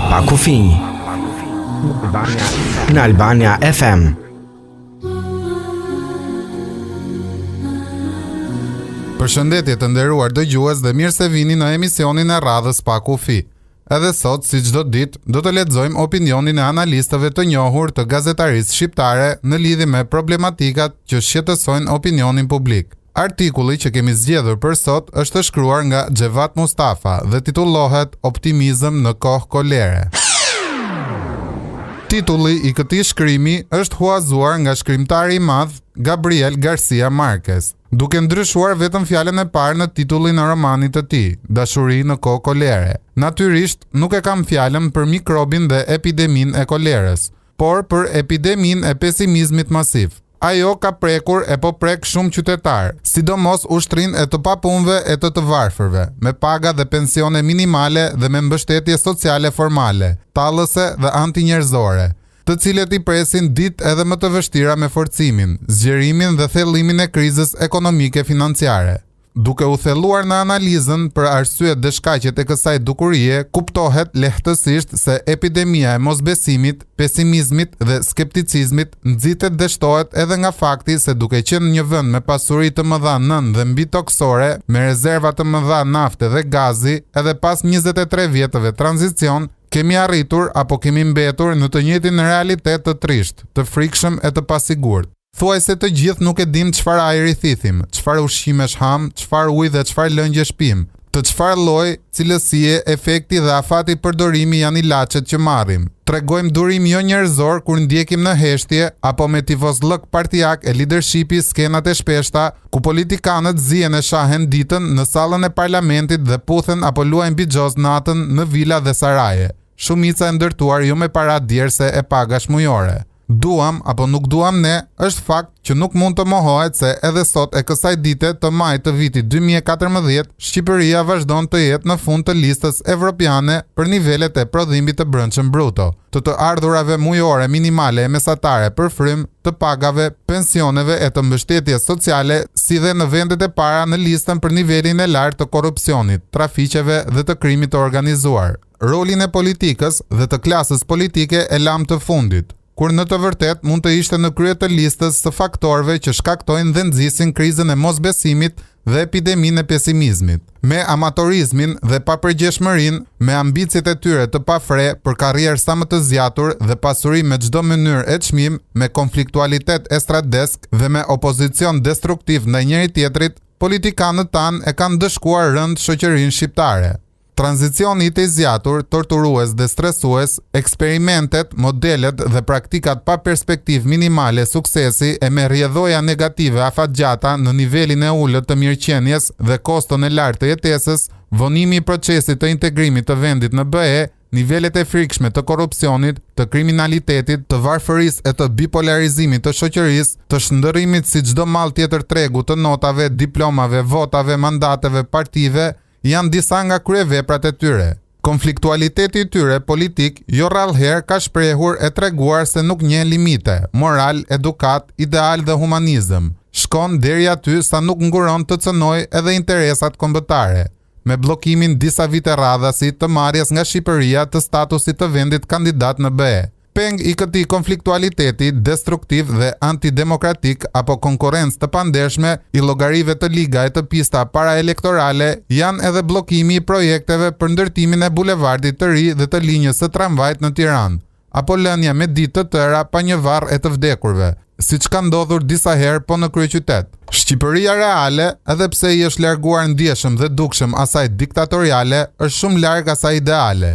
Pa kufi në Albania FM. Përshëndetje të nderuar dëgjues dhe mirë se vini në emisionin e radhës Pa kufi. Edhe sot, si çdo ditë, do të lexojmë opinionin e analistëve të njohur të gazetarisë shqiptare në lidhje me problematikat që shqetësojnë opinionin publik. Artikulli që kemi zgjedhur për sot është shkruar nga Xhevat Mustafa dhe titullohet Optimizëm në kohë kolere. Titulli i këtij shkrimi është huazuar nga shkrimtari i madh Gabriel Garcia Marquez, duke ndryshuar vetëm fjalën e parë në titullin e romanit të tij, Dashuri në kohë kolere. Natyrisht nuk e kam fjalën për mikrobin dhe epideminë e kolerës, por për epideminë e pesimizmit masiv. Ajo ka prekur e po prek shumë qytetar, sidomos ushtrinë e të papunëve e të varfërve, me paga dhe pensione minimale dhe me mbështetje sociale formale, tallëse dhe antinjerëzore, të cilët i presin ditë edhe më të vështira me forcimin, zgjerimin dhe thellimin e krizës ekonomike financiare. Duke u thelluar në analizën për arsyet dhe shkaqet e kësaj dukurie, kuptohet lehtësisht se epidemia e mosbesimit, pesimizmit dhe skepticizmit nxitet dhe shtohet edhe nga fakti se duke qenë një vend me pasuri të mëdha nën dhe mbi toksore, me rezerva të mëdha nafte dhe gazi, edhe pas 23 vjetëve tranzicion, kemi arritur apo kemi mbetur në të njëjtin realitet të trisht, të frikshëm e të pasigurt. Thuaj se të gjithë nuk e dim çfarë ajri thithim, çfarë ushqimesh ham, çfarë ujë dhe çfarë lëngje shpim, të çfarë lloj, cilësie, efekti dhe afati përdorimi janë ilaçet që marrim. Tregojmë durim jo njerëzor kur ndjekim në heshtje apo me tifozllëk partijak e leadershipi skenat e shpeshta ku politikanët zihen e shahen ditën në sallën e parlamentit dhe puthen apo luajnë bixhoz natën në vila dhe saraje. Shumica e ndërtuar jo me para djerse e pagash mujore. Duam apo nuk duam ne, është fakt që nuk mund të mohohet se edhe sot e kësaj dite të maj të vitit 2014, Shqipëria vazhdon të jetë në fund të listës evropiane për nivelet e prodhimit të brendshëm bruto, të ardhurave mujore minimale e mesatare për frym, të pagave, pensioneve e të mbështetjes sociale, si dhe në vendet e para në listën për nivelin e lartë të korrupsionit, trafiqeve dhe të krimit të organizuar. Rolin e politikës dhe të klasës politike e lam të fundit, kur në të vërtet mund të ishte në krye të listës së faktorëve që shkaktojnë dhe nxisin krizën e mosbesimit dhe epideminë e pesimizmit. Me amatorizmin dhe papërgjeshmërinë, me ambicjet e tyre të pafre për karrierë sa më të zgjatur dhe pasuri me çdo mënyrë e çmim, me konfliktualitet estradesk dhe me opozicion destruktiv ndaj njëri tjetrit, politikanët tanë e kanë dëshkuar rënd shoqërinë shqiptare. Tranzicioni i të zgjatur, torturues dhe stresues, eksperimentet, modelet dhe praktikat pa perspektiv minimale suksesi e me rrjedhoja negative afatgjata në nivelin e ullët të mirëqenjes dhe koston e lartë të jetesës, vonimi i procesit të integrimit të vendit në BE, nivelet e frikshme të korrupsionit, të kriminalitetit, të varfërisë e të bipolarizimit të shoqërisë, të shndërrimit si çdo mall tjetër tregu të notave, diplomave, votave, mandateve, partive, janë disa nga kryeveprat e tyre. Konfliktualiteti i tyre politik jo rrallëherë ka shprehur e treguar se nuk njeh limite, moral, edukat, ideal dhe humanizëm. Shkon deri aty sa nuk nguron të cënoj edhe interesat kombëtare, me bllokimin disa vite radhasi të marrjes nga Shqipëria të statusit të vendit kandidat në BE. Peng i këtij konfliktualiteti destruktiv dhe antidemokratik apo konkurrencë të pandershme i llogarive të liga e të pista paraelektorale janë edhe bllokimi i projekteve për ndërtimin e bulevardit të ri dhe të linjës së tramvajt në Tiranë, apo lënia me ditë të tëra pa një varr e të vdekurve, siç ka ndodhur disa herë po në kryeqytet. Shqipëria reale, edhe pse i është larguar ndjeshëm dhe dukshëm asaj diktatoriale, është shumë larg asaj ideale,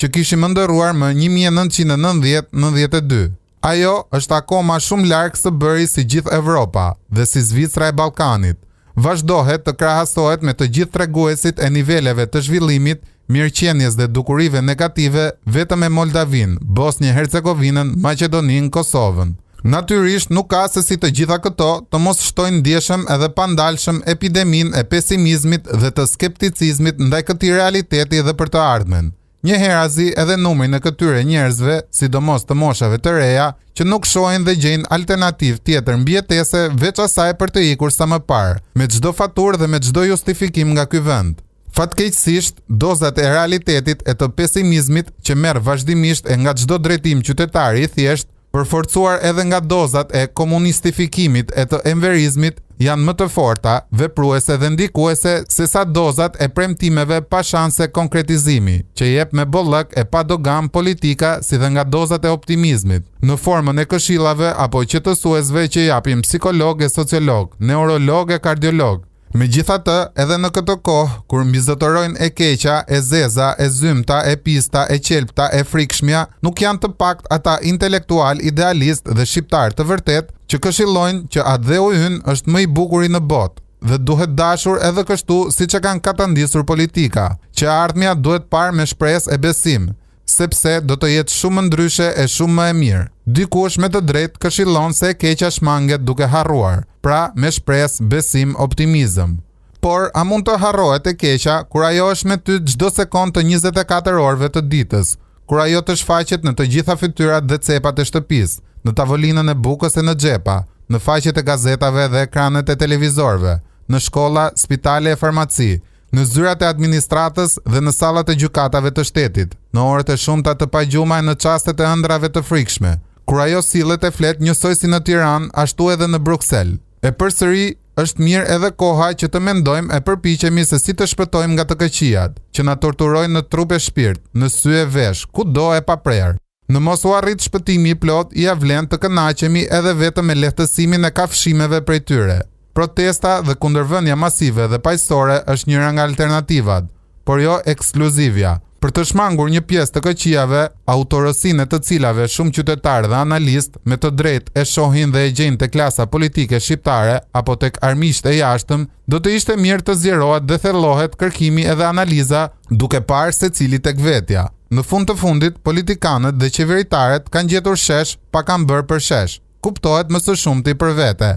që kishim ndërruar më 1990-92. Ajo është akoma shumë larg së bëri si gjithë Evropa dhe si Zvicra e Ballkanit. Vazhdohet të krahasohet me të gjithë treguesit e niveleve të zhvillimit, mirëqenies dhe dukurive negative vetëm me Moldavin, Bosnjë-Hercegovinën, Maqedoninë, Kosovën. Natyrisht nuk ka se si të gjitha këto të mos shtojnë ndjeshëm edhe pandalshëm epideminë e pesimizmit dhe të skepticizmit ndaj këtij realiteti dhe për të ardhmen. Njëherazi edhe numrin e këtyre njerëzve, sidomos të moshave të reja, që nuk shohin dhe gjejnë alternativë tjetër mbijetese veç asaj për të ikur sa më parë, me çdo faturë dhe me çdo justifikim nga ky vend. Fatkeqësisht, dozat e realitetit e të pesimizmit që merr vazhdimisht e nga çdo drejtim qytetari i thjesht, përforcuar edhe nga dozat e komunistifikimit e të enverizmit, janë më të forta, vepruese dhe ndikuese se sa dozat e premtimeve pa shanse konkretizimi, që jep me bollëk e pa dogam politika si dhe nga dozat e optimizmit, në formën e këshillave apo qetësuesve që japin psikolog e sociolog, neurolog e kardiolog. Megjithatë, edhe në këtë kohë, kur mbizotërojnë e keqa, e zeza, e zymta, e pista, e qelpta, e frikshmja, nuk janë të pakt ata intelektual, idealist dhe shqiptar të vërtet që këshillojnë që Adheu ynë është më i bukuri në botë dhe duhet dashur edhe kështu siç e kanë katandisur politika, që ardhmja duhet parë me shpresë e besim, sepse do të jetë shumë më ndryshe e shumë më e mirë. Dikush me të drejtë këshillon se e keqa shmanget duke harruar, pra me shpresë, besim, optimizëm. Por, a mund të harrohet e keqa kur ajo është me ty çdo sekond të 24 orëve të ditës, kur ajo të shfaqet në të gjitha fytyrat dhe cepat e shtëpisë, në tavolinën e bukës e në xhepa, në faqet e gazetave dhe ekranet e televizorëve, në shkolla, spitale e farmaci, në zyrat e administratës dhe në sallat e gjykatave të shtetit, në orët e shumta të pagjumaj në çastet e ëndrave të frikshme, kur ajo sillet e flet njësoj si në Tiranë, ashtu edhe në Bruksel. E përsëri, është mirë edhe koha që të mendojmë e përpiqemi se si të shpëtojmë nga të këqijat, që na torturojnë në trup e shpirt, në sy e vesh, kudo e paprerë. Në mos u arrit shpëtimi i plot, ia vlen të kënaqemi edhe vetëm me lehtësimin e kafshimeve prej tyre. Protesta dhe kundërvënia masive dhe paqësore është njëra nga alternativat, por jo ekskluzivja. Për të shmangur një pjesë të këqijave, autorësinë të cilave shumë qytetarë dhe analist me të drejtë e shohin dhe e gjejnë te klasa politike shqiptare apo tek armiqtë e jashtëm, do të ishte mirë të zgjerohet dhe thellohet kërkimi edhe analiza duke parë secili tek vetja. Në fund të fundit, politikanët dhe qeveritarët kanë gjetur shesh pa kanë bërë për shesh. Kuptohet më së shumti për vete.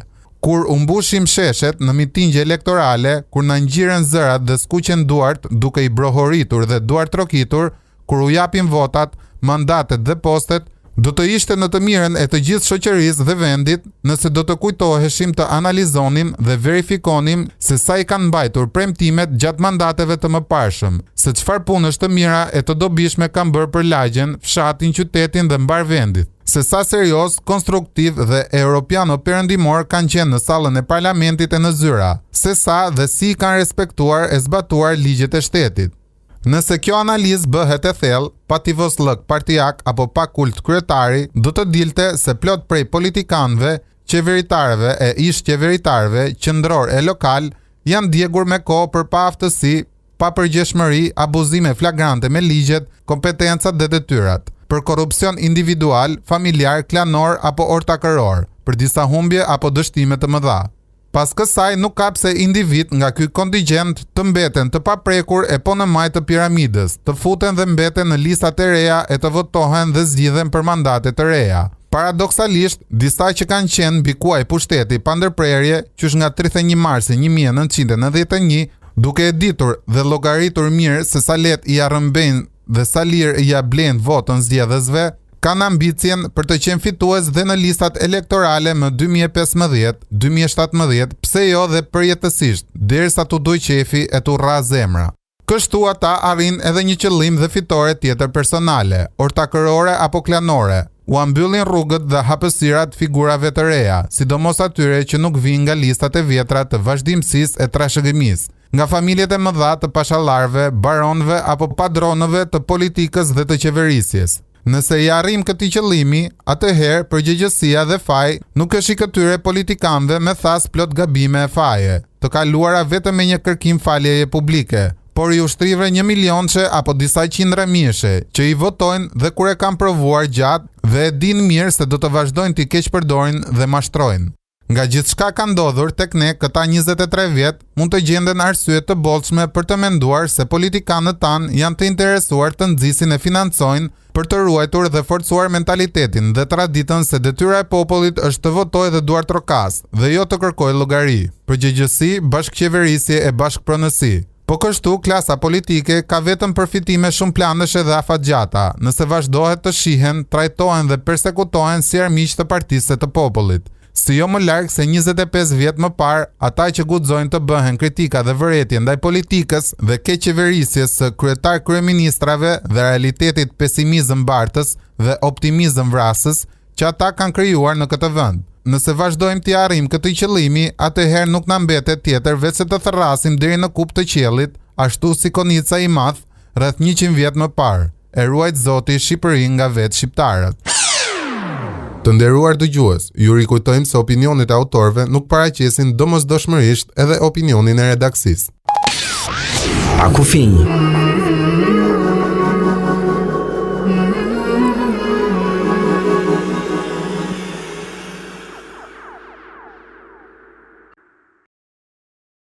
Kur u mbushim sheshet në mitingje elektorale, kur na ngjiren zërat dhe skuqen duart duke i brohoritur dhe duart trokitur, kur u japin votat, mandatet dhe postet, do të ishte në të mirën e të gjithë shoqërisë dhe vendit nëse do të kujtoheshim të analizonim dhe verifikonim se sa i kanë mbajtur premtimet gjatë mandateve të mëparshëm, se çfarë punësh të mira e të dobishme kanë bërë për lagjen, fshatin, qytetin dhe mbar vendit. Se sa serios, konstruktiv dhe europiano perëndimor kanë qenë në sallën e parlamentit e në zyra, se sa dhe si kanë respektuar e zbatuar ligjet e shtetit. Nëse kjo analizë bëhet e thellë, pa tivoslëk partijak apo pa kult kryetari, do të dilte se plot prej politikanëve, qeveritarëve e ish qeveritarëve, qendror e lokal, janë djegur me kohë për pa aftësi, pa përgjeshmëri, abuzime flagrante me ligjet, kompetencat dhe detyrat, për korrupsion individual, familjar, klanor apo ortakëror, për disa humbje apo dështime të mëdha. Pas kësaj nuk ka pse individ nga ky kontingjent të mbeten të paprekur e po në maj të piramidës, të futen dhe mbeten në listat e reja e të votohen dhe zgjidhen për mandate të reja. Paradoksalisht, disa që kanë qenë mbi kuaj pushteti pa ndërprerje, qysh nga 31 marsi 1991, duke e ditur dhe llogaritur mirë se sa lehtë i arrëmbejnë dhe sa lirë i blen votën zgjedhësve, kanë ambicien për të qenë fitues dhe në listat elektorale më 2015, 2017, pse jo dhe përjetësisht, derisa t'u doj qefi e t'u rra zemra. Kështu ata arrin edhe një qëllim dhe fitore tjetër personale, ortakërore apo klanore, u ambyllin rrugët dhe hapësirat figurave të reja, sidomos atyre që nuk vijnë nga listat e vjetra të vazhdimësisë e trashëgimisë, nga familjet e mëdha të pashallarëve, baronëve apo padronëve të politikës dhe të qeverisjes. Nëse i arrim këtij qëllimi, atëherë përgjegjësia dhe faji nuk është i këtyre politikanëve me thas plot gabime e faje, të kaluara vetëm me një kërkim faljeje publike, por i ushtrive 1 milionçe apo disa qindra mijësh që i votojnë dhe kur e kanë provuar gjatë dhe e dinë mirë se do të vazhdojnë t'i keqpërdorin dhe mashtrojnë. Nga gjithçka ka ndodhur tek ne këta 23 vjet, mund të gjenden arsye të bollshme për të menduar se politikanët tanë janë të interesuar të nxisin e financojnë për të ruajtur dhe forcuar mentalitetin dhe traditën se detyra e popullit është të votojë dhe duart trokas dhe jo të kërkojë llogari, përgjegjësi, bashkëqeverisje e bashkëpronësi. Po kështu, klasa politike ka vetëm përfitime shumë planëshe dhe afatgjata, nëse vazhdohet të shihen, trajtohen dhe persekutohen si armiq të partisë të popullit. Si jo më larg se 25 vjet më parë, ata që guxojnë të bëhen kritika dhe vërejtje ndaj politikës dhe keqeverisjes së kryetar-kryeministrave dhe realitetit pesimizëm bartës dhe optimizëm vrasës që ata kanë krijuar në këtë vend. Nëse vazhdojmë t'i arrijmë këtë qëllimi, atëherë nuk na mbetet tjetër veç se të therrasim deri në kupë të qiellit, ashtu si Konica i Madh rreth 100 vjet më parë. E ruajt Zoti Shqipërinë nga vetë shqiptarët. Të nderuar dëgjues, ju rikujtojmë se opinionet e autorëve nuk paraqesin domosdoshmërisht edhe opinionin e redaksisë. Akufini.